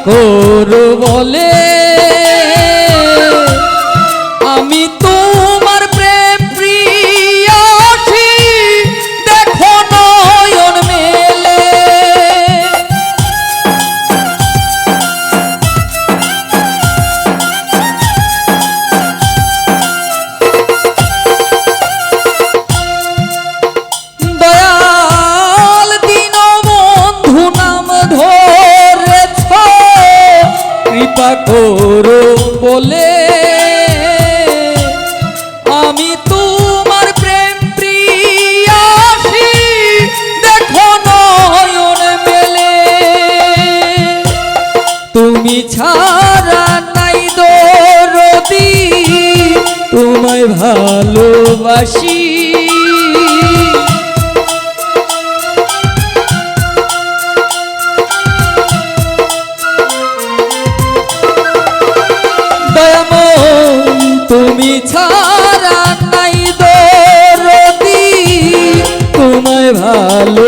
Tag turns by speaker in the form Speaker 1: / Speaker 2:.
Speaker 1: ঠাকুর বলে আমি তোমার প্রেম প্রিয়াসী, দেখো নয়ন মেলে। দয়াল দীনবন্ধু নাম ধরেছ, কৃপা করো বলে আমি তোমার প্রেম প্রিয়াসী, দেখো নয়ন মেলে। তুমি ছাড়া নাই দরদি, তোমায় ভালোবাসি। তুমি ছাড়া নাই দরদি, তোমায় ভালো